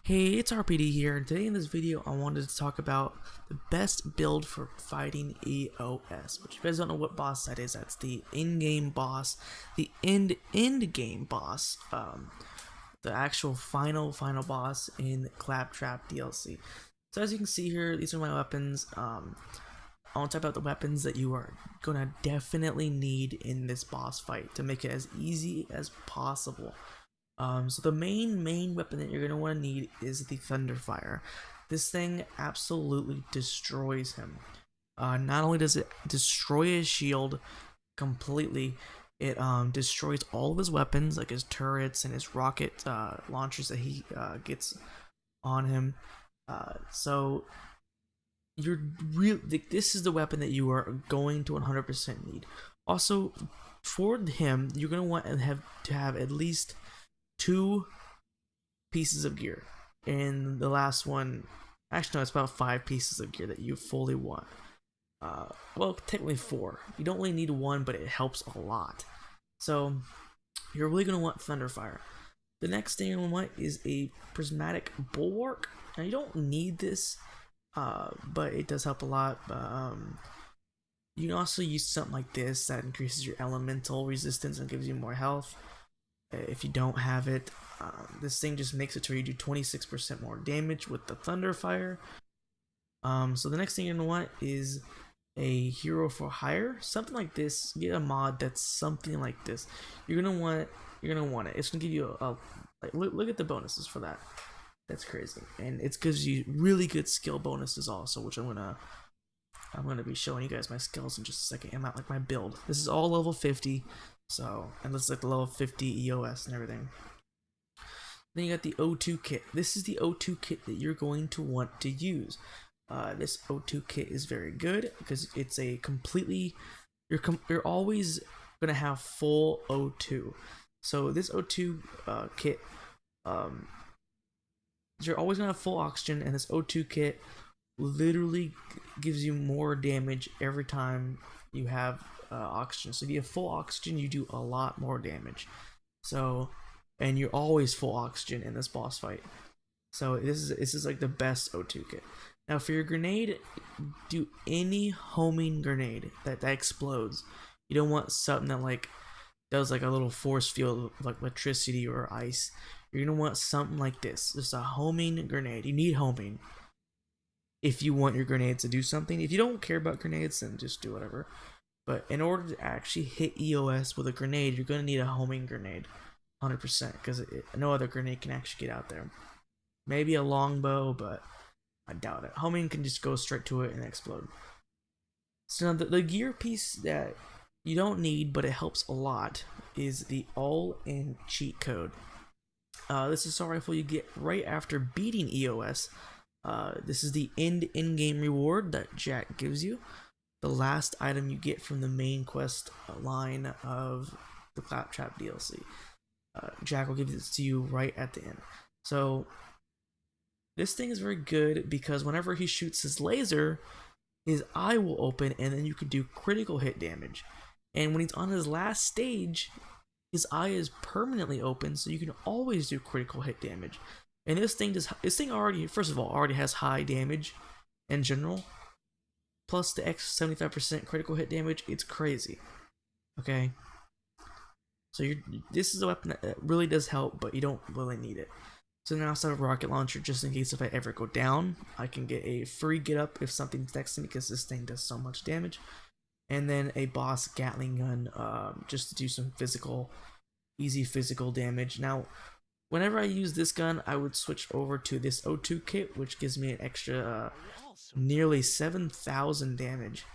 Hey, it's RPD here, and today in this video I wanted to talk about the best build for fighting EOS, which if you guys don't know what boss that is, that's the in-game boss, the end game boss, the actual final boss in Claptrap DLC. So as you can see here, these are my weapons. I want to talk about the weapons that you are gonna definitely need in this boss fight to make it as easy as possible. So the main weapon that you're gonna want to need is the Thunderfire. This thing absolutely destroys him. Not only does it destroy his shield completely, it destroys all of his weapons, like his turrets and his rocket launchers that he gets on him. So you're this is the weapon that you are going to 100% need. Also, for him, you're gonna want to have at least 2 pieces of gear, and the last one, actually no, it's about 5 pieces of gear that you fully want. Well, technically 4. You don't really need 1, but it helps a lot. So you're really going to want Thunderfire. The next thing you're going to want is a prismatic bulwark. Now you don't need this, but it does help a lot. You can also use something like this that increases your elemental resistance and gives you more health. If you don't have it, this thing just makes it to where you do 26% more damage with the Thunderfire. So the next thing you're gonna want is a hero for hire, something like this. Get a mod that's something like this. You're gonna want it. It's gonna give you a like look at the bonuses for that. That's crazy, and it gives you really good skill bonuses also, which I'm gonna be showing you guys my skills in just a second. I'm at like my build. This is all level 50. So, and this is like the level 50 EOS and everything. Then you got the O2 kit. This is the O2 kit that you're going to want to use. This O2 kit is very good because it's a completely, you're always gonna have full O2. So this O2 kit, you're always gonna have full oxygen, and this O2 kit literally gives you more damage every time you have oxygen. So if you have full oxygen, you do a lot more damage. So, and you're always full oxygen in this boss fight. So this is like the best O2 kit. Now for your grenade, do any homing grenade that explodes. You don't want something that like does like a little force field like electricity or ice. You're gonna want something like this. Just a homing grenade. You need homing if you want your grenades to do something. If you don't care about grenades, then just do whatever. But in order to actually hit EOS with a grenade, you're going to need a homing grenade, 100%, because no other grenade can actually get out there. Maybe a longbow, but I doubt it. Homing can just go straight to it and explode. So now the gear piece that you don't need, but it helps a lot, is the all-in cheat code. This is a rifle you get right after beating EOS. This is the in-game reward that Jack gives you. The last item you get from the main quest line of the Claptrap DLC. Jack will give this to you right at the end. So this thing is very good because whenever he shoots his laser, his eye will open and then you can do critical hit damage. And when he's on his last stage, his eye is permanently open, so you can always do critical hit damage. And this thing already, first of all, already has high damage in general. Plus the extra 75% critical hit damage, it's crazy. Okay, so this is a weapon that really does help, but you don't really need it. So now I set a rocket launcher just in case if I ever go down, I can get a free get up if something's next to me because this thing does so much damage. And then a boss Gatling gun, just to do some easy physical damage. Now, whenever I use this gun, I would switch over to this O2 kit, which gives me an extra nearly 7,000 damage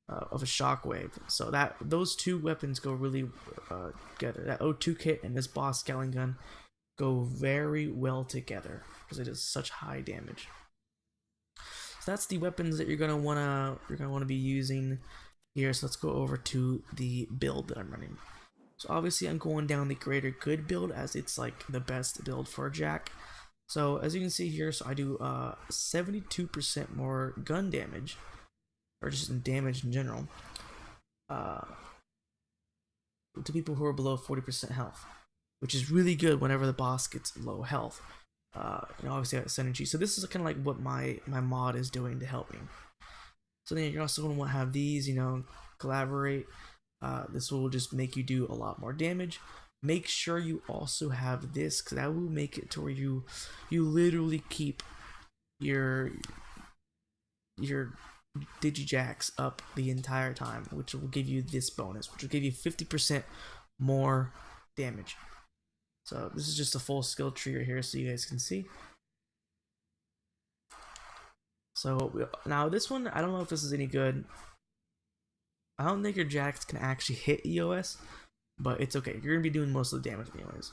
of a shockwave. So those 2 weapons go really together. That O2 kit and this boss Gatling gun go very well together because it does such high damage. So that's the weapons that you're gonna wanna be using here. So let's go over to the build that I'm running. So obviously I'm going down the greater good build as it's like the best build for Jack. So as you can see here, so I do 72% more gun damage, or just damage in general, to people who are below 40% health, which is really good whenever the boss gets low health. Obviously I got synergy. So this is kind of like what my mod is doing to help me. So then you're also going to want to have these, collaborate. This will just make you do a lot more damage. Make sure you also have this, because that will make it to where you literally keep your digijacks up the entire time, which will give you this bonus, which will give you 50% more damage. So this is just a full skill tree right here, so you guys can see. So now this one, I don't know if this is any good. I don't think your jacks can actually hit EOS, but it's okay. You're gonna be doing most of the damage anyways.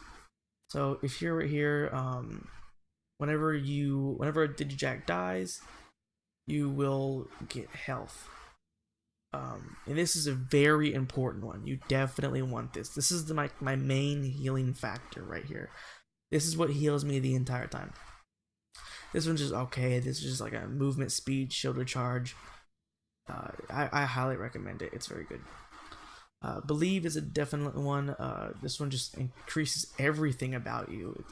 So if you're right here, whenever a digijack dies, you will get health. And this is a very important one. You definitely want this. This is my main healing factor right here. This is what heals me the entire time. This one's just okay. This is just like a movement speed, shoulder charge. I highly recommend it. It's very good. Believe is a definite one. This one just increases everything about you.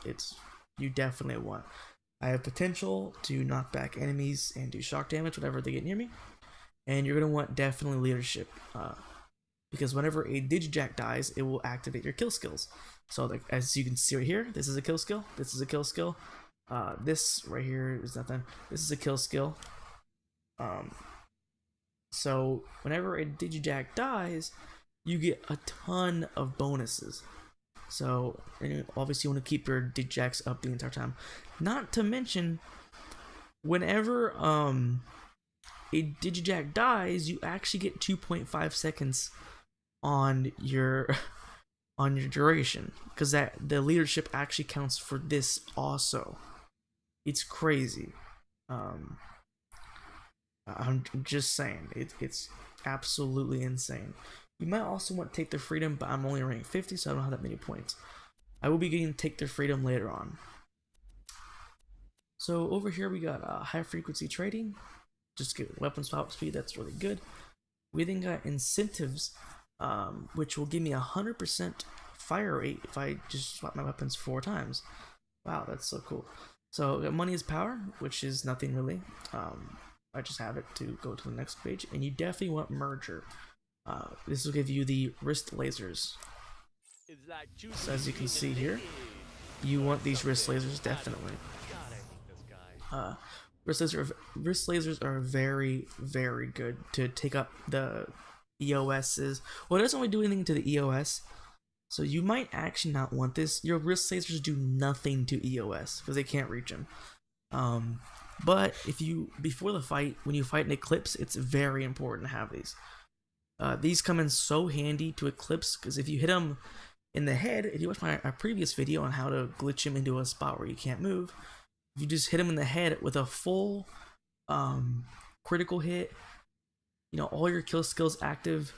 You definitely want. I have potential to knock back enemies and do shock damage whenever they get near me. And you're gonna want definitely leadership, because whenever a digijack dies, it will activate your kill skills. So like, as you can see right here, this is a kill skill. This is a kill skill. This right here is nothing. This is a kill skill. So whenever a digijack dies, you get a ton of bonuses. So obviously you want to keep your digijacks up the entire time. Not to mention, whenever a digijack dies, you actually get 2.5 seconds on your duration, because the leadership actually counts for this also. It's crazy. I'm just saying, it's absolutely insane. You might also want Take Their Freedom, but I'm only rank 50, so I don't have that many points. I will be getting Take Their Freedom later on. So over here we got high frequency trading. Just get weapon swap speed, that's really good. We then got incentives, which will give me 100% fire rate if I just swap my weapons 4 times. Wow, that's so cool. So money is power, which is nothing really. I just have it to go to the next page, and you definitely want merger. This will give you the wrist lasers. So as you can see here, you want these wrist lasers definitely. Wrist lasers are very, very good to take up the EOS's. Well, it doesn't really do anything to the EOS, so you might actually not want this. Your wrist lasers do nothing to EOS because they can't reach them. But before the fight, when you fight an Eclipse, it's very important to have these. These come in so handy to Eclipse, because if you hit them in the head, if you watch my previous video on how to glitch him into a spot where you can't move, if you just hit him in the head with a full critical hit, all your kill skills active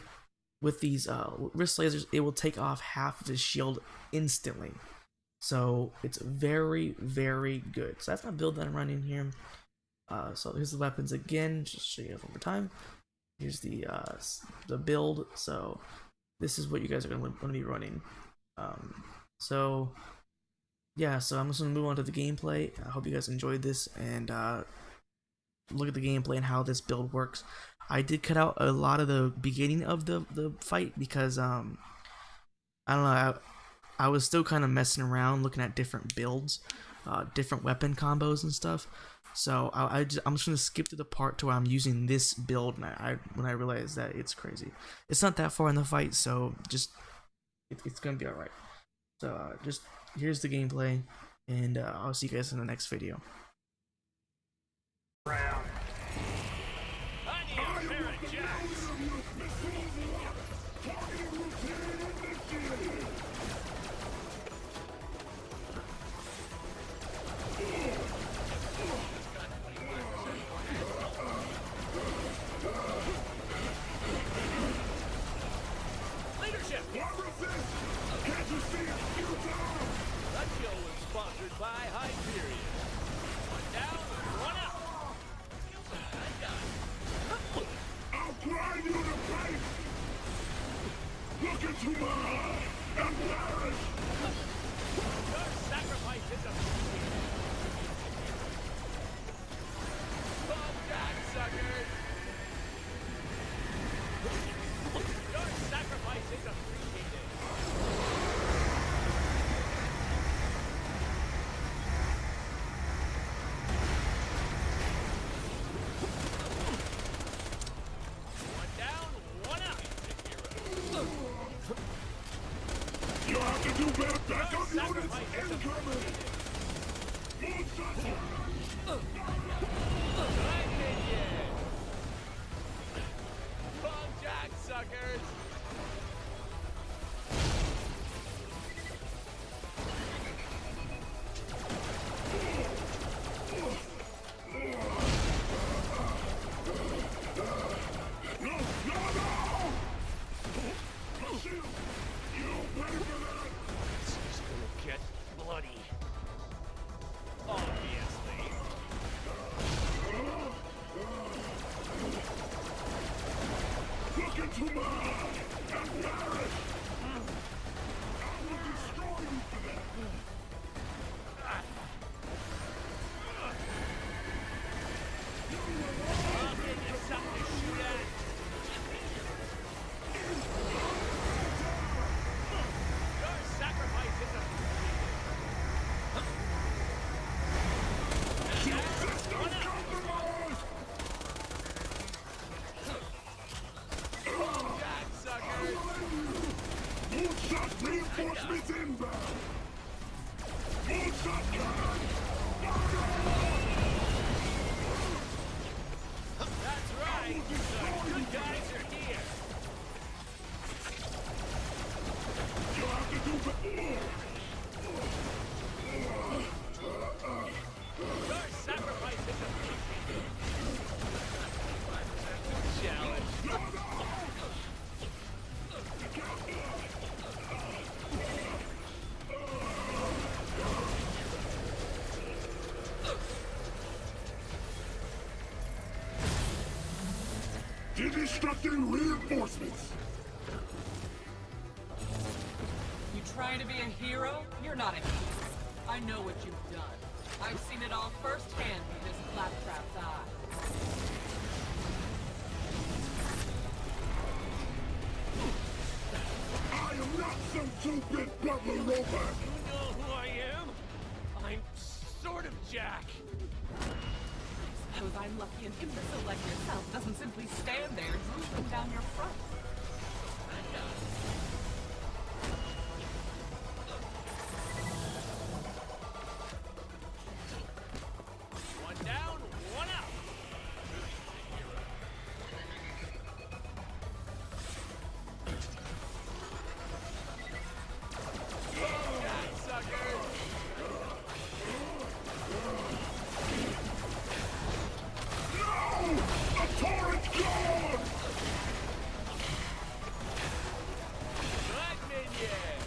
with these wrist lasers, it will take off half of his shield instantly. So it's very, very good. So that's my build that I'm running here. So here's the weapons again, just to show you guys one more time. Here's the build. So this is what you guys are going to be running. So yeah, so I'm just going to move on to the gameplay. I hope you guys enjoyed this, and look at the gameplay and how this build works. I did cut out a lot of the beginning of the fight because I don't know, I was still kind of messing around looking at different builds, different weapon combos and stuff. So I'm just gonna skip to the part to where I'm using this build, and when I realized that it's crazy. It's not that far in the fight, so just it's gonna be alright. So just here's the gameplay, and I'll see you guys in the next video. Backup units incoming! Right, minion! Wrong jack, suckers! This is gonna get bloody. Obviously. Look into my eye and perish! I will destroy you for that! I'll give you something to shoot at. Your sacrifice is a... System compromised! Jack, suckers! Moonshot reinforcements inbound! Moonshot cannon! That's right! The good guys are here! You'll have to do Your sacrifice is appreciated! Challenge! Destructing reinforcements! You trying to be a hero? You're not a hero. I know what you've done. I've seen it all firsthand with this claptrap's eye. I am not some two-bit butler robot! You know who I am? I'm sort of Jack. Suppose I'm lucky an imbecile like yourself doesn't simply stand there drooping down your front. One down, one out. Jack, suckers! No! A torrent gone! Good minion!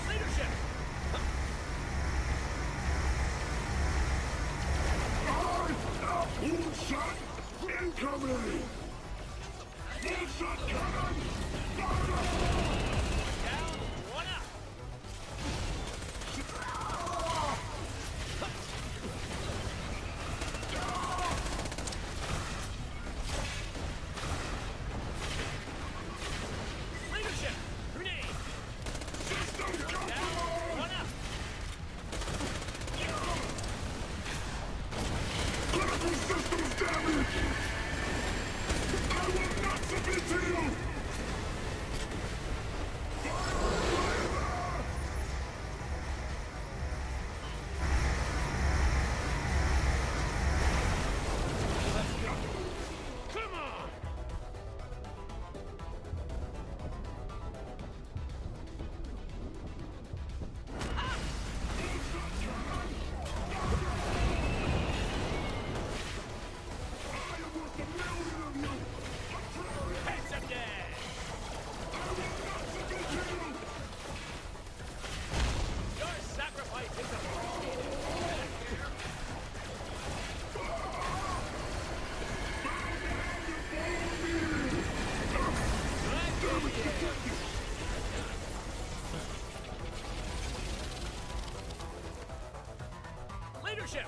Leadership! Moonshot incoming! Moonshot cannon! Down, one out. Leadership! Grenade! System Down, compromised! one out. Critical systems damage! I will not submit to you! Come on! I am worth a million of you! Heads up there! I will not submit to you! Your sacrifice is appreciated. Good minion! Leadership!